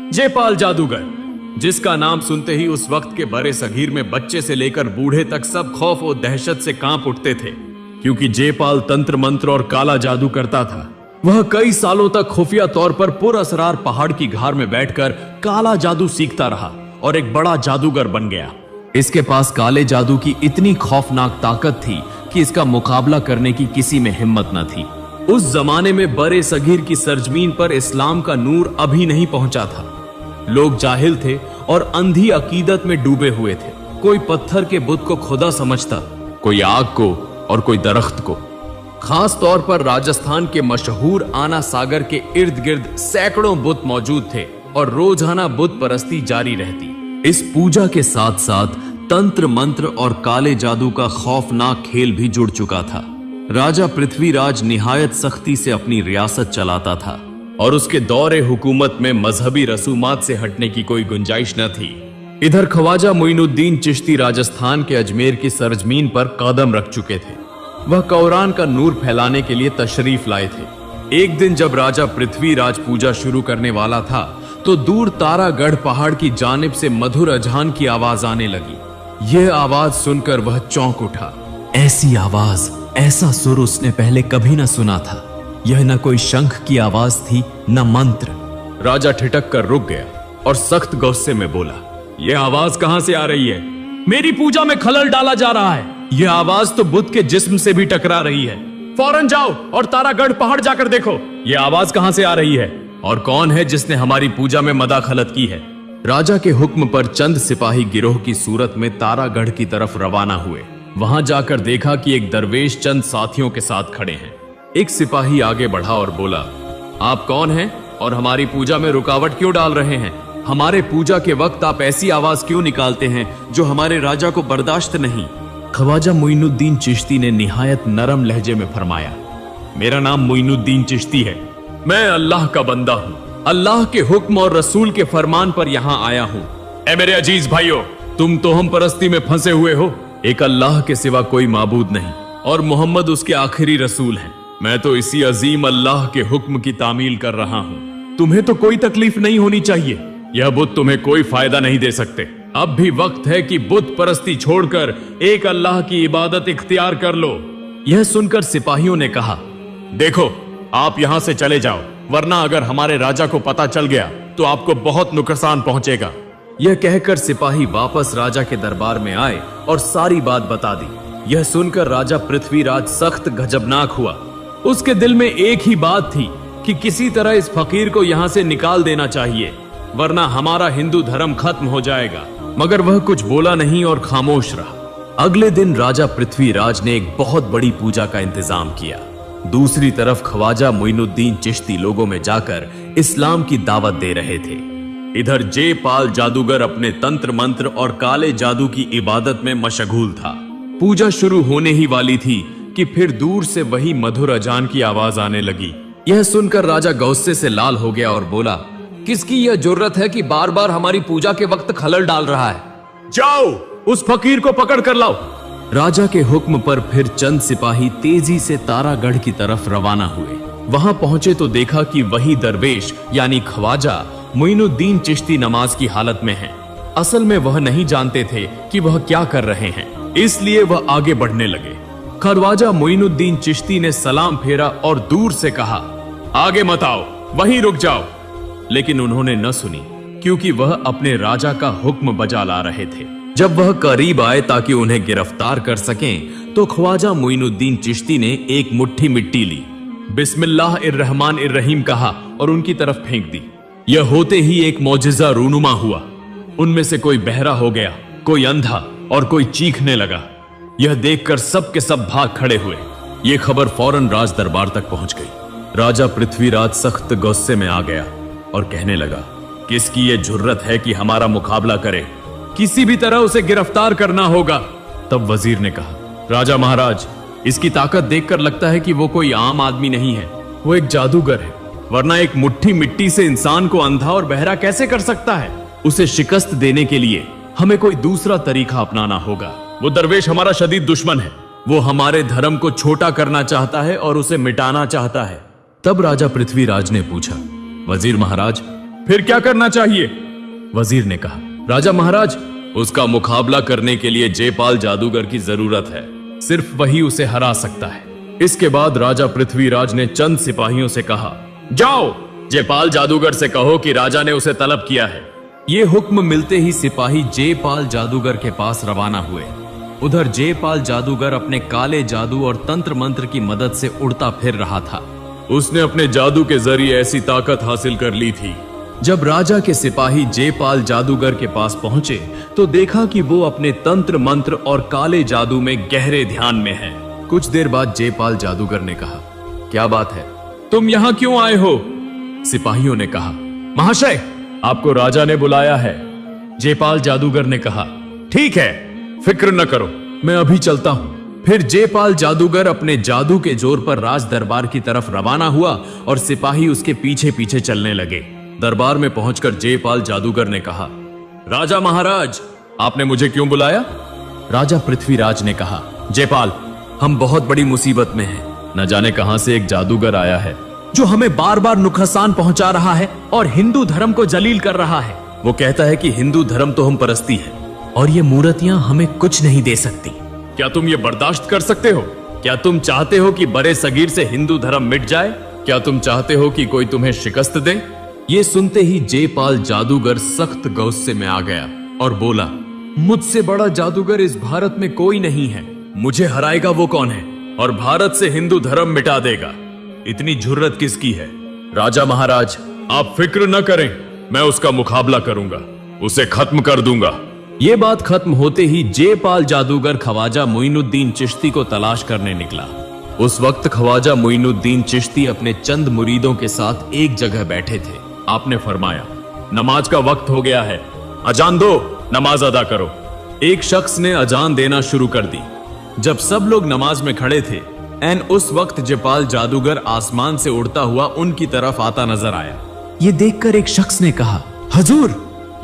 जयपाल जादूगर, जिसका नाम सुनते ही उस वक्त के बड़े सगीर में बच्चे से लेकर बूढ़े तक सब खौफ और दहशत से कांप उठते थे, क्योंकि जयपाल तंत्र मंत्र और काला जादू करता था। वह कई सालों तक खुफिया तौर पर पुरअसरार पहाड़ की घार में बैठकर काला जादू सीखता रहा और एक बड़ा जादूगर बन गया। इसके पास काले जादू की इतनी खौफनाक ताकत थी कि इसका मुकाबला करने की किसी में हिम्मत न थी। उस जमाने में बड़े सगीर की सरजमीन पर इस्लाम का नूर अभी नहीं पहुंचा था। लोग जाहिल थे और अंधी अकीदत में डूबे हुए थे। कोई पत्थर के बुत को खुदा समझता, कोई आग को और कोई दरख्त को। खास तौर पर राजस्थान के मशहूर आना सागर के इर्द गिर्द सैकड़ों बुत मौजूद थे और रोजाना बुत परस्ती जारी रहती। इस पूजा के साथ साथ तंत्र मंत्र और काले जादू का खौफनाक खेल भी जुड़ चुका था। राजा पृथ्वीराज निहायत सख्ती से अपनी रियासत चलाता था और उसके दौरे हुकूमत में मजहबी रसूमात से हटने की कोई गुंजाइश न थी। इधर ख्वाजा मोइनुद्दीन चिश्ती राजस्थान के अजमेर की सरजमीन पर कदम रख चुके थे। वह कुरान का नूर फैलाने के लिए तशरीफ लाए थे। एक दिन जब राजा पृथ्वीराज पूजा शुरू करने वाला था तो दूर तारागढ़ पहाड़ की जानिब से मधुर अजान की आवाज आने लगी। यह आवाज सुनकर वह चौंक उठा। ऐसी आवाज, ऐसा सुर उसने पहले कभी न सुना था। यह न कोई शंख की आवाज थी, न मंत्र। राजा ठिठक कर रुक गया और सख्त गुस्से में बोला, यह आवाज कहां से आ रही है? मेरी पूजा में खलल डाला जा रहा है। यह आवाज तो बुद्ध के जिस्म से भी टकरा रही है। फौरन जाओ और तारागढ़ पहाड़ जाकर देखो, यह आवाज कहां से आ रही है और कौन है जिसने हमारी पूजा में मदाखलत की है। राजा के हुक्म पर चंद सिपाही गिरोह की सूरत में तारागढ़ की तरफ रवाना हुए। वहां जाकर देखा कि एक दरवेश चंद साथियों के साथ खड़े हैं। एक सिपाही आगे बढ़ा और बोला, आप कौन हैं और हमारी पूजा में रुकावट क्यों डाल रहे हैं? हमारे पूजा के वक्त आप ऐसी आवाज क्यों निकालते हैं जो हमारे राजा को बर्दाश्त नहीं? ख्वाजा मोइनुद्दीन चिश्ती ने निहायत नरम लहजे में फरमाया, मेरा नाम मोइनुद्दीन चिश्ती है। मैं अल्लाह का बंदा हूँ। अल्लाह के हुक्म और रसूल के फरमान पर यहाँ आया हूँ। ऐ मेरे अजीज भाइयों, तुम तो हम परस्ती में फंसे हुए हो। एक अल्लाह के सिवा कोई माबूद नहीं और मोहम्मद उसके आखिरी रसूल हैं। मैं तो इसी अजीम अल्लाह के हुक्म की तामील कर रहा हूँ। तुम्हें तो कोई तकलीफ नहीं होनी चाहिए। यह बुत तुम्हें कोई फायदा नहीं दे सकते। अब भी वक्त है कि बुत परस्ती छोड़कर एक अल्लाह की इबादत इख्तियार कर लो। यह सुनकर सिपाहियों ने कहा, देखो आप यहां से चले जाओ, वरना अगर हमारे राजा को पता चल गया तो आपको बहुत नुकसान पहुंचेगा। यह कहकर सिपाही वापस राजा के दरबार में आए और सारी बात बता दी। यह सुनकर राजा पृथ्वीराज सख्त गजबनाक हुआ। उसके दिल में एक ही बात थी कि किसी तरह इस फकीर को यहां से निकाल देना चाहिए, वरना हमारा हिंदू धर्म खत्म हो जाएगा। मगर वह कुछ बोला नहीं और खामोश रहा। अगले दिन राजा पृथ्वीराज ने एक बहुत बड़ी पूजा का इंतजाम किया। दूसरी तरफ ख्वाजा मोइनुद्दीन चिश्ती लोगों में जाकर इस्लाम की दावत दे रहे थे। इधर जयपाल जादूगर अपने तंत्र मंत्र और काले जादू की इबादत में मशगूल था। पूजा शुरू होने ही वाली थी कि फिर दूर से वही मधुर अजान की आवाज आने लगी। यह सुनकर राजा गुस्से से लाल हो गया और बोला, किसकी यह जुर्रत है कि बार बार हमारी पूजा के वक्त खलल डाल रहा है? जाओ उस फकीर को पकड़ कर लाओ। राजा के हुक्म पर फिर चंद सिपाही तेजी से तारागढ़ की तरफ रवाना हुए। वहां पहुंचे तो देखा कि वही दरवेश यानी ख्वाजा मोइनुद्दीन चिश्ती नमाज की हालत में है। असल में वह नहीं जानते थे कि वह क्या कर रहे हैं, इसलिए वह आगे बढ़ने लगे। ख्वाजा मोइनुद्दीन चिश्ती ने सलाम फेरा और दूर से कहा, आगे मत आओ, वहीं रुक जाओ। लेकिन उन्होंने न सुनी, क्योंकि वह अपने राजा का हुक्म बजा ला रहे थे। जब वह करीब आए ताकि उन्हें गिरफ्तार कर सकें, तो ख्वाजा मोइनुद्दीन चिश्ती ने एक मुट्ठी मिट्टी ली, बिस्मिल्लाहिर्रहमानिर्रहीम कहा और उनकी तरफ फेंक दी। यह होते ही एक मौजिजा रूनुमा हुआ। उनमें से कोई बहरा हो गया, कोई अंधा और कोई चीखने लगा। यह देखकर सब के सब भाग खड़े हुए। यह खबर फौरन राज दरबार तक पहुंच गई। राजा पृथ्वीराज सख्त गुस्से में आ गया और कहने लगा, किसकी यह जुर्रत है कि हमारा मुकाबला करे? किसी भी तरह उसे गिरफ्तार करना होगा। तब वजीर ने कहा, राजा महाराज, इसकी ताकत देखकर लगता है कि वो कोई आम आदमी नहीं है, वो एक जादूगर है, वरना एक मुट्ठी मिट्टी से इंसान को अंधा और बहरा कैसे कर सकता है? उसे शिकस्त देने के लिए हमें कोई दूसरा तरीका अपनाना होगा। वो दरवेश हमारा शदीद दुश्मन है। वो हमारे धर्म को छोटा करना चाहता है और उसे मिटाना चाहता है। तब राजा पृथ्वीराज ने पूछा, वजीर महाराज, फिर क्या करना चाहिए? वजीर ने कहा, राजा महाराज, उसका मुकाबला करने के लिए जयपाल जादूगर की जरूरत है। सिर्फ वही उसे हरा सकता है। इसके बाद राजा पृथ्वीराज ने चंद सिपाहियों से कहा, जाओ जयपाल जादूगर से कहो कि राजा ने उसे तलब किया है। ये हुक्म मिलते ही सिपाही जयपाल जादूगर के पास रवाना हुए। उधर जयपाल जादूगर अपने काले जादू और तंत्र मंत्र की मदद से उड़ता फिर रहा था। उसने अपने जादू के जरिए ऐसी ताकत हासिल कर ली थी। जब राजा के सिपाही जयपाल जादूगर के पास पहुंचे तो देखा कि वो अपने तंत्र मंत्र और काले जादू में गहरे ध्यान में है। कुछ देर बाद जयपाल जादूगर ने कहा, क्या बात है, तुम यहां क्यों आए हो? सिपाहियों ने कहा, महाशय, आपको राजा ने बुलाया है। जयपाल जादूगर ने कहा, ठीक है, फिक्र न करो, मैं अभी चलता हूं। फिर जयपाल जादूगर अपने जादू के जोर पर राज दरबार की तरफ रवाना हुआ और सिपाही उसके पीछे पीछे चलने लगे। दरबार में पहुंचकर जयपाल जादूगर ने कहा, राजा महाराज, आपने मुझे क्यों बुलाया? राजा पृथ्वीराज ने कहा, जयपाल, हम बहुत बड़ी मुसीबत में हैं। न जाने कहां से एक जादूगर आया है जो हमें बार बार नुकसान पहुंचा रहा है और हिंदू धर्म को जलील कर रहा है। वो कहता है कि हिंदू धर्म तो हम परस्ती है और ये मूर्तियां हमें कुछ नहीं दे सकती। क्या तुम ये बर्दाश्त कर सकते हो? क्या तुम चाहते हो कि बड़े सगीर से हिंदू धर्म मिट जाए? क्या तुम चाहते हो कि कोई तुम्हें शिकस्त दे? ये सुनते ही जयपाल जादूगर सख्त गुस्से में आ गया और बोला, मुझसे बड़ा जादूगर इस भारत में कोई नहीं है। मुझे हराएगा वो कौन है और भारत से हिंदू धर्म मिटा देगा? इतनी जुर्रत किसकी है? राजा महाराज, आप फिक्र न करें, मैं उसका मुकाबला करूंगा, उसे खत्म कर दूंगा। ये बात खत्म होते ही जयपाल जादूगर ख्वाजा मोइनुद्दीन चिश्ती को तलाश करने निकला। उस वक्त ख्वाजा मोइनुद्दीन चिश्ती अपने चंद मुरीदों के साथ एक जगह बैठे थे। आपने फरमाया, नमाज का वक्त हो गया है, अजान दो, नमाज अदा करो। एक शख्स ने अजान देना शुरू कर दी। जब सब लोग नमाज में खड़े थे, एन उस वक्त जयपाल जादूगर आसमान से उड़ता हुआ उनकी तरफ आता नजर आया। ये देखकर एक शख्स ने कहा, हुजूर,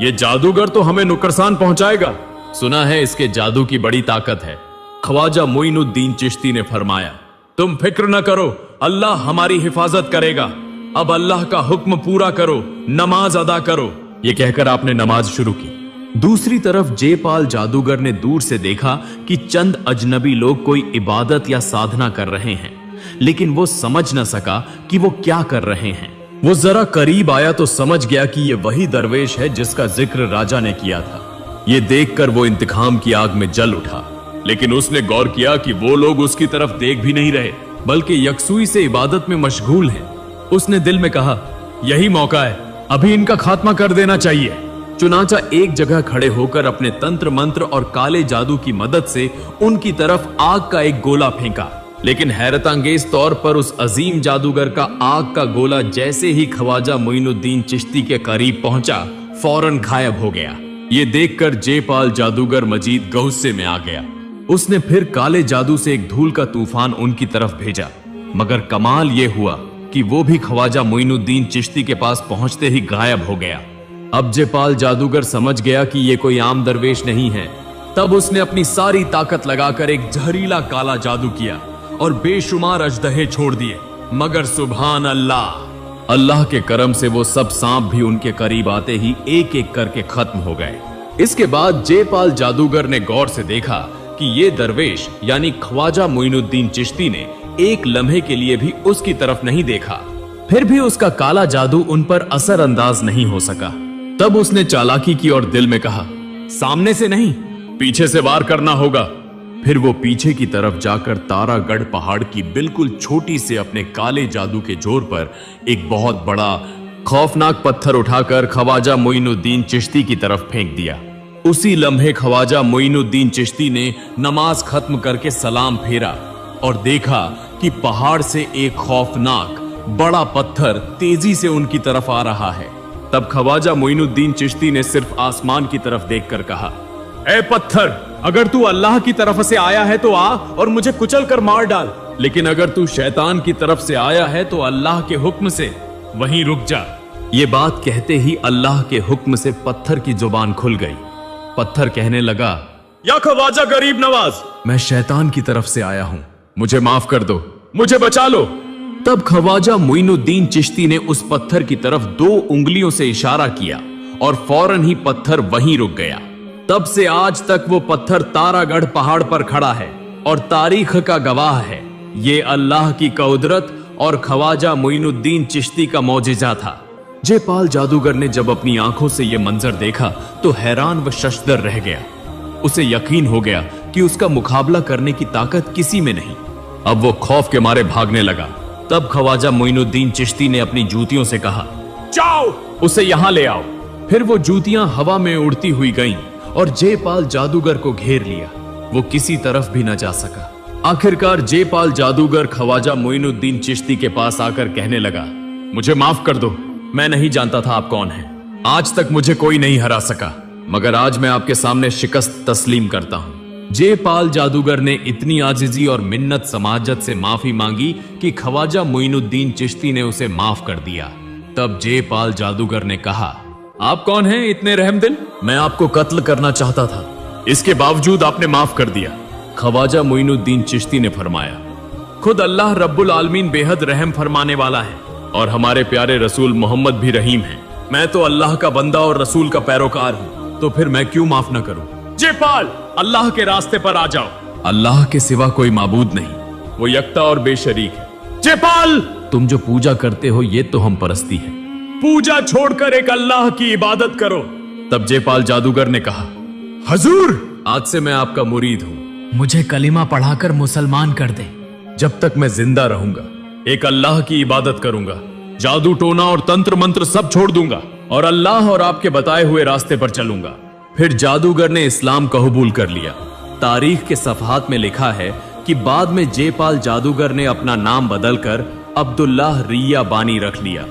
ये जादूगर तो हमें नुकसान पहुंचाएगा। सुना है इसके जादू की बड़ी ताकत है। ख्वाजा मोइनुद्दीन चिश्ती ने फरमाया, तुम फिक्र न करो, अल्लाह हमारी हिफाजत करेगा। अब अल्लाह का हुक्म पूरा करो, नमाज अदा करो। ये कहकर आपने नमाज शुरू की। दूसरी तरफ जयपाल जादूगर ने दूर से देखा कि चंद अजनबी लोग कोई इबादत या साधना कर रहे हैं, लेकिन वो समझ न सका कि वो क्या कर रहे हैं। वो जरा करीब आया तो समझ गया कि ये वही दरवेश है जिसका जिक्र राजा ने किया था। ये देखकर वो इंतकाम की आग में जल उठा, लेकिन उसने गौर किया कि वो लोग उसकी तरफ देख भी नहीं रहे, बल्कि यकसुई से इबादत में मशगूल हैं। उसने दिल में कहा, यही मौका है, अभी इनका खात्मा कर देना चाहिए। चुनाचा एक जगह खड़े होकर अपने तंत्र मंत्र और काले जादू की मदद से उनकी तरफ आग का एक गोला फेंका, लेकिन हैरतअंगेज तौर पर उस अजीम जादूगर का आग का गोला जैसे ही ख्वाजा मोइनुद्दीन चिश्ती के करीब पहुंचा, फौरन गायब हो गया। ये देखकर जयपाल जादूगर मजीद गुस्से में आ गया। उसने फिर काले जादू से एक धूल का तूफान उनकी तरफ भेजा, मगर कमाल ये हुआ कि वो भी ख्वाजा मोइनुद्दीन चिश्ती के पास पहुंचते ही गायब हो गया। अब जयपाल जादूगर समझ गया कि ये कोई आम दरवेश नहीं है। तब उसने अपनी सारी ताकत लगाकर एक जहरीला काला जादू किया और बेशुमार अजदहे छोड़ दिए, मगर सुभान अल्लाह, अल्लाह के करम से वो सब सांप भी उनके करीब आते ही एक एक करके खत्म हो गए। इसके बाद जयपाल जादूगर ने गौर से देखा कि ये दरवेश यानी ख्वाजा मोइनुद्दीन चिश्ती ने एक लम्हे के लिए भी उसकी तरफ नहीं देखा। फिर भी उसका काला जादू उन पर असर अंदाज नहीं हो सका। तब उसने चालाकी की और दिल में कहा, सामने से नहीं, पीछे से वार करना होगा। फिर वो पीछे की तरफ जाकर तारागढ़ पहाड़ की बिल्कुल छोटी से अपने काले जादू के जोर पर एक बहुत बड़ा खौफनाक पत्थर उठाकर ख्वाजा मोइनुद्दीन चिश्ती की तरफ फेंक दिया। उसी लम्हे ख्वाजा मोइनुद्दीन चिश्ती ने नमाज खत्म करके सलाम फेरा और देखा कि पहाड़ से एक खौफनाक बड़ा पत्थर तेजी से उनकी तरफ आ रहा है। तब ख्वाजा मोइनुद्दीन चिश्ती ने सिर्फ आसमान की तरफ देखकर कहा, ए पत्थर, अगर तू अल्लाह की तरफ से आया है तो आ और मुझे कुचल कर मार डाल, लेकिन अगर तू शैतान की तरफ से आया है तो अल्लाह के हुक्म से वहीं रुक जा। ये बात कहते ही अल्लाह के हुक्म से पत्थर की जुबान खुल गई। पत्थर कहने लगा, या ख्वाजा गरीब नवाज, मैं शैतान की तरफ से आया हूं, मुझे माफ कर दो, मुझे बचा लो। तब ख्वाजा मोइनुद्दीन चिश्ती ने उस पत्थर की तरफ 2 उंगलियों से इशारा किया और फौरन ही पत्थर वहीं रुक गया। तब से आज तक वो पत्थर तारागढ़ पहाड़ पर खड़ा है और तारीख का गवाह है। ये अल्लाह की कुदरत और ख्वाजा मोइनुद्दीन चिश्ती का मौजिजा था। जयपाल जादूगर ने जब अपनी आंखों से यह मंजर देखा तो हैरान व शशदर रह गया। उसे यकीन हो गया कि उसका मुकाबला करने की ताकत किसी में नहीं। अब वो खौफ के मारे भागने लगा। तब ख्वाजा मोइनुद्दीन चिश्ती ने अपनी जूतियों से कहा, जाओ उसे यहां ले आओ। फिर वो जूतियां हवा में उड़ती हुई गईं और जयपाल जादूगर को घेर लिया। वो किसी तरफ भी न जा सका। आखिरकार जयपाल जादूगर ख्वाजा मोइनुद्दीन चिश्ती के पास आकर कहने लगा, मुझे माफ कर दो, मैं नहीं जानता था आप कौन हैं। आज तक मुझे कोई नहीं हरा सका, मगर आज मैं आपके सामने शिकस्त तस्लीम करता हूं। जयपाल जादूगर ने इतनी आजिजी और मिन्नत समाजत से माफी मांगी कि ख्वाजा मोइनुद्दीन चिश्ती ने उसे माफ कर दिया। तब जयपाल जादूगर ने कहा, आप कौन हैं इतने रहमदिल? मैं आपको कत्ल करना चाहता था, इसके बावजूद आपने माफ कर दिया। ख्वाजा मोइनुद्दीन चिश्ती ने फरमाया, खुद अल्लाह रब्बुल आलमीन बेहद रहम फरमाने वाला है और हमारे प्यारे रसूल मोहम्मद भी रहीम हैं। मैं तो अल्लाह का बंदा और रसूल का पैरोकार हूं, तो फिर मैं क्यों माफ न करूं? जयपाल, अल्लाह के रास्ते पर आ जाओ। अल्लाह के सिवा कोई माबूद नहीं, वो यकता और बेशरीक है। जयपाल, तुम जो पूजा करते हो ये तो हम परस्ती है। पूजा छोड़कर एक अल्लाह की इबादत करो। तब जयपाल जादूगर ने कहा, हजूर, आज से मैं आपका मुरीद हूं, मुझे कलिमा पढ़ाकर मुसलमान कर दे। जब तक मैं जिंदा रहूंगा एक अल्लाह की इबादत करूंगा, जादू टोना और तंत्र मंत्र सब छोड़ दूंगा और अल्लाह और आपके बताए हुए रास्ते पर चलूंगा। फिर जादूगर ने इस्लाम कबूल कर लिया। तारीख के सफहात में लिखा है कि बाद में जयपाल जादूगर ने अपना नाम बदलकर अब्दुल्लाह रिया बानी रख लिया।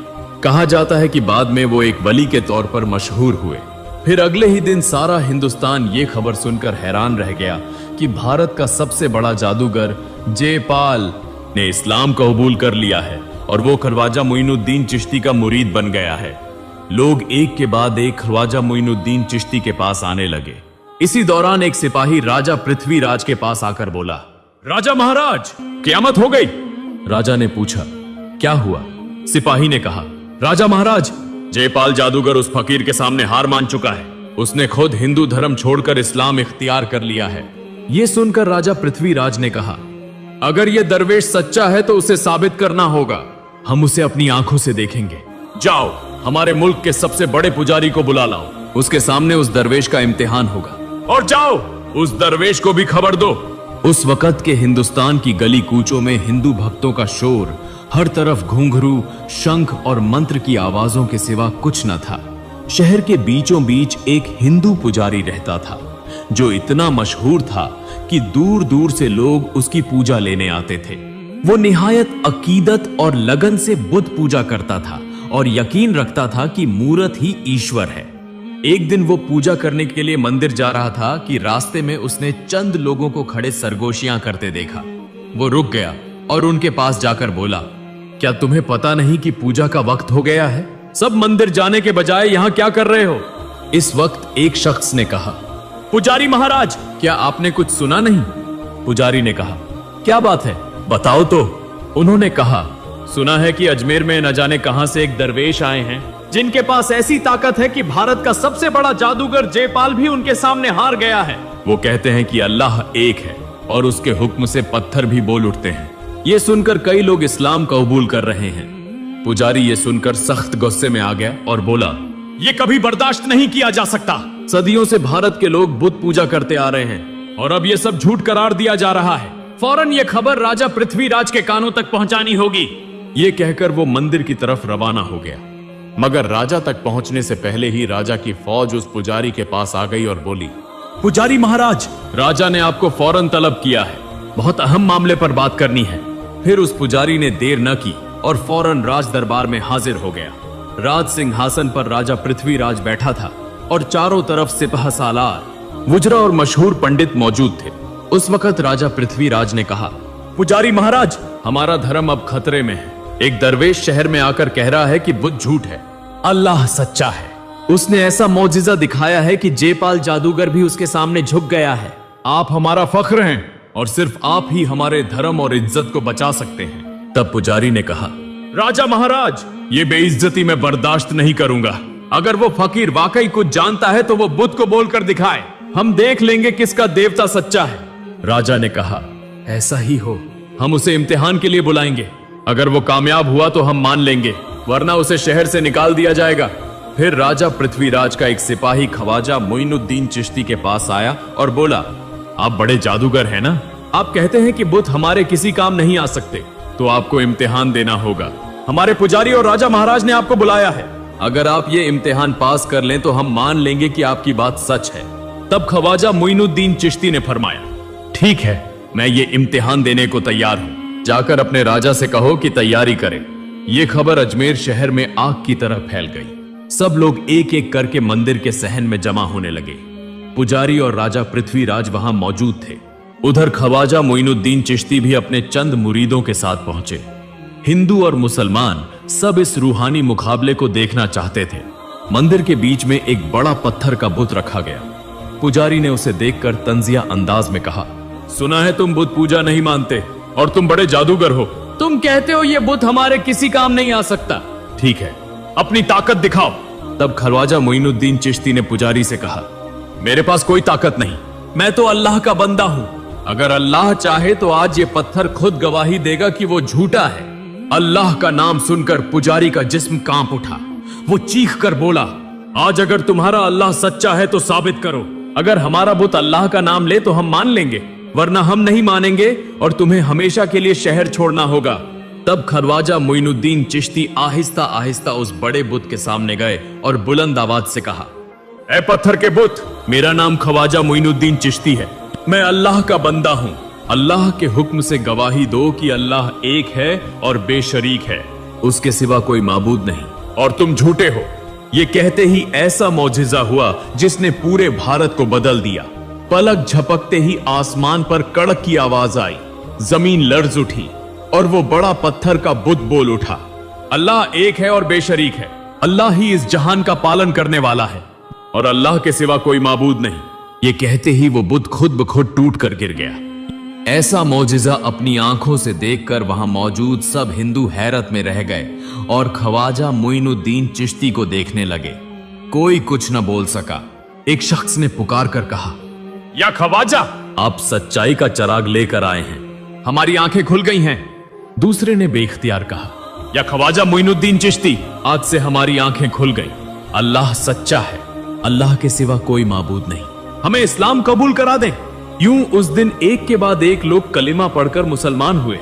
कहा जाता है कि बाद में वो एक वली के तौर पर मशहूर हुए। फिर अगले ही दिन सारा हिंदुस्तान ये खबर सुनकर हैरान रह गया कि भारत का सबसे बड़ा जादूगर जयपाल ने इस्लाम कबूल कर लिया है और वो ख्वाजा मोइनुद्दीन चिश्ती का मुरीद बन गया है। लोग एक के बाद एक ख्वाजा मोइनुद्दीन चिश्ती के पास आने लगे। इसी दौरान एक सिपाही राजा पृथ्वीराज के पास आकर बोला, राजा महाराज, क़यामत हो गई। राजा ने पूछा, क्या हुआ? सिपाही ने कहा, राजा महाराज, जयपाल जादूगर उस फकीर के सामने हार मान चुका है। उसने खुद हिंदू धर्म छोड़कर इस्लाम इख्तियार कर लिया है। यह सुनकर राजा पृथ्वीराज ने कहा, अगर यह दरवेश सच्चा है तो उसे साबित करना होगा। हम उसे अपनी आंखों से देखेंगे। जाओ, हमारे मुल्क के सबसे बड़े पुजारी को बुला लाओ, उसके सामने उस दरवेश का इम्तिहान होगा। और जाओ, उस दरवेश को भी खबर दो। उस वक्त के हिंदुस्तान की गली कूचों में हिंदू भक्तों का शोर, हर तरफ घुंघरू, शंख और मंत्र की आवाजों के सिवा कुछ न था। शहर के बीचों बीच एक हिंदू पुजारी रहता था जो इतना मशहूर था कि दूर दूर से लोग उसकी पूजा लेने आते थे। वो निहायत अकीदत और लगन से बुद्ध पूजा करता था और यकीन रखता था कि मूरत ही ईश्वर है। एक दिन वो पूजा करने के लिए मंदिर जा रहा था कि रास्ते में उसने चंद लोगों को खड़े सरगोशियां करते देखा। वो रुक गया और उनके पास जाकर बोला, क्या तुम्हें पता नहीं कि पूजा का वक्त हो गया है? सब मंदिर जाने के बजाय यहां क्या कर रहे हो? इस वक्त एक शख्स ने कहा, पुजारी महाराज, क्या आपने कुछ सुना नहीं? पुजारी ने कहा, क्या बात है, बताओ तो। उन्होंने कहा, सुना है कि अजमेर में न जाने कहां से एक दरवेश आए हैं जिनके पास ऐसी ताकत है कि भारत का सबसे बड़ा जादूगर जयपाल भी उनके सामने हार गया है। वो कहते हैं कि अल्लाह एक है और उसके हुक्म से पत्थर भी बोल उठते हैं। ये सुनकर कई लोग इस्लाम कबूल कर रहे हैं। पुजारी ये सुनकर सख्त गुस्से में आ गया और बोला, ये कभी बर्दाश्त नहीं किया जा सकता। सदियों से भारत के लोग बुद्ध पूजा करते आ रहे हैं और अब ये सब झूठ करार दिया जा रहा है। फौरन ये खबर राजा पृथ्वीराज के कानों तक पहुंचानी होगी। ये कहकर वो मंदिर की तरफ रवाना हो गया, मगर राजा तक पहुंचने से पहले ही राजा की फौज उस पुजारी के पास आ गई और बोली, पुजारी महाराज, राजा ने आपको फौरन तलब किया है, बहुत अहम मामले पर बात करनी है। फिर उस पुजारी ने देर न की और फौरन राज दरबार में हाजिर हो गया। राज सिंहासन पर राजा पृथ्वीराज बैठा था और चारों तरफ सिपह सालार, वुजरा और मशहूर पंडित मौजूद थे। उस वक्त राजा पृथ्वीराज ने कहा, पुजारी महाराज, हमारा धर्म अब खतरे में है। एक दरवेश शहर में आकर कह रहा है कि बुद्ध झूठ है, अल्लाह सच्चा है। उसने ऐसा मौजिजा दिखाया है कि जयपाल जादूगर भी उसके सामने झुक गया है। आप हमारा फख्र हैं और सिर्फ आप ही हमारे धर्म और इज्जत को बचा सकते हैं। तब पुजारी ने कहा, राजा महाराज, ये बेइज्जती मैं बर्दाश्त नहीं करूंगा। अगर वो फकीर वाकई कुछ जानता है तो वो बुद्ध को बोलकर दिखाए, हम देख लेंगे किसका देवता सच्चा है। राजा ने कहा, ऐसा ही हो, हम उसे इम्तिहान के लिए बुलाएंगे। अगर वो कामयाब हुआ तो हम मान लेंगे, वरना उसे शहर से निकाल दिया जाएगा। फिर राजा पृथ्वीराज का एक सिपाही ख्वाजा मोइनुद्दीन चिश्ती के पास आया और बोला, आप बड़े जादूगर हैं ना? आप कहते हैं कि बुद्ध हमारे किसी काम नहीं आ सकते, तो आपको इम्तिहान देना होगा। हमारे पुजारी और राजा महाराज ने आपको बुलाया है। अगर आप ये इम्तिहान पास कर लें तो हम मान लेंगे कि आपकी बात सच है। तब ख्वाजा मोइनुद्दीन चिश्ती ने फरमाया, ठीक है, मैं ये इम्तिहान देने को तैयार हूं। जाकर अपने राजा से कहो कि तैयारी करे। ये खबर अजमेर शहर में आग की तरह फैल गई। सब लोग एक एक करके मंदिर के सहन में जमा होने लगे। पुजारी और राजा पृथ्वीराज वहां मौजूद थे। उधर ख्वाजा मोइनुद्दीन चिश्ती भी अपने चंद मुरीदों के साथ पहुंचे। हिंदू और मुसलमान सब इस रूहानी मुकाबले को देखना चाहते थे। मंदिर के बीच में एक बड़ा पत्थर का बुत रखा गया। पुजारी ने उसे देखकर तंजिया अंदाज में कहा, सुना है तुम बुत पूजा नहीं मानते और तुम बड़े जादूगर हो। तुम कहते हो ये बुत हमारे किसी काम नहीं आ सकता। ठीक है, अपनी ताकत दिखाओ। तब ख्वाजा मोइनुद्दीन चिश्ती ने पुजारी से कहा, मेरे पास कोई ताकत नहीं, मैं तो अल्लाह का बंदा हूं। अगर अल्लाह चाहे तो आज ये पत्थर खुद गवाही देगा कि वो झूठा है। अल्लाह का नाम सुनकर पुजारी का जिस्म कांप उठा। वो चीख कर बोला, आज अगर तुम्हारा अल्लाह सच्चा है तो साबित करो। अगर हमारा बुत अल्लाह का नाम ले तो हम मान लेंगे, वरना हम नहीं मानेंगे और तुम्हें हमेशा के लिए शहर छोड़ना होगा। तब ख्वाजा मोइनुद्दीन चिश्ती आहिस्ता आहिस्ता उस बड़े बुत के सामने गए और बुलंद आवाज से कहा, ऐ पत्थर के बुत, मेरा नाम ख्वाजा मोइनुद्दीन चिश्ती है। मैं अल्लाह का बंदा हूं। अल्लाह के हुक्म से गवाही दो कि अल्लाह एक है और बेशरीक है, उसके सिवा कोई माबूद नहीं, और तुम झूठे हो। ये कहते ही ऐसा मौजिजा हुआ जिसने पूरे भारत को बदल दिया। पलक झपकते ही आसमान पर कड़क की आवाज आई, जमीन लर्ज उठी और वो बड़ा पत्थर का बुत बोल उठा, अल्लाह एक है और बेशरीक है। अल्लाह ही इस जहान का पालन करने वाला है और अल्लाह के सिवा कोई माबूद नहीं। ये कहते ही वो बुत खुद ब खुद टूट कर गिर गया। ऐसा मौजिजा अपनी आंखों से देखकर वहां मौजूद सब हिंदू हैरत में रह गए और ख्वाजा मोइनुद्दीन चिश्ती को देखने लगे। कोई कुछ न बोल सका। एक शख्स ने पुकार कर कहा, या ख्वाजा, आप सच्चाई का चिराग लेकर आए हैं, हमारी आंखें खुल गई हैं। दूसरे ने बेख्तियार कहा, या ख्वाजा मोइनुद्दीन चिश्ती, आज से हमारी आंखें खुल गई। अल्लाह सच्चा है, अल्लाह के सिवा कोई माबूद नहीं, हमें इस्लाम कबूल करा दें। यूं उस दिन एक के बाद एक लोग कलिमा पढ़कर मुसलमान हुए।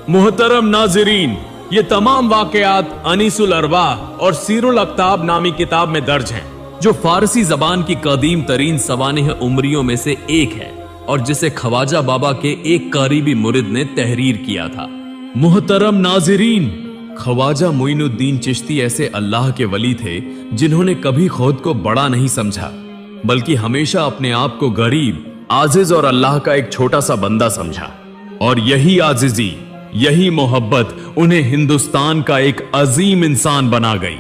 मुहतरम नाज़रीन, ये तमाम वाकयात अनीसुल अरवाह और सीरुल अक्ताब नामी किताब में दर्ज हैं, जो फारसी जबान की कदीम तरीन सवानिह उमरियों में से एक है और जिसे ख्वाजा बाबा के एक करीबी मुरिद ने तहरीर किया था। मुहतरम नाज़रीन, ख्वाजा मोइनुद्दीन चिश्ती ऐसे अल्लाह के वली थे जिन्होंने कभी खुद को बड़ा नहीं समझा, बल्कि हमेशा अपने आप को गरीब, आजिज और अल्लाह का एक छोटा सा बंदा समझा। और यही आजिजी, यही मोहब्बत उन्हें हिंदुस्तान का एक अजीम इंसान बना गई।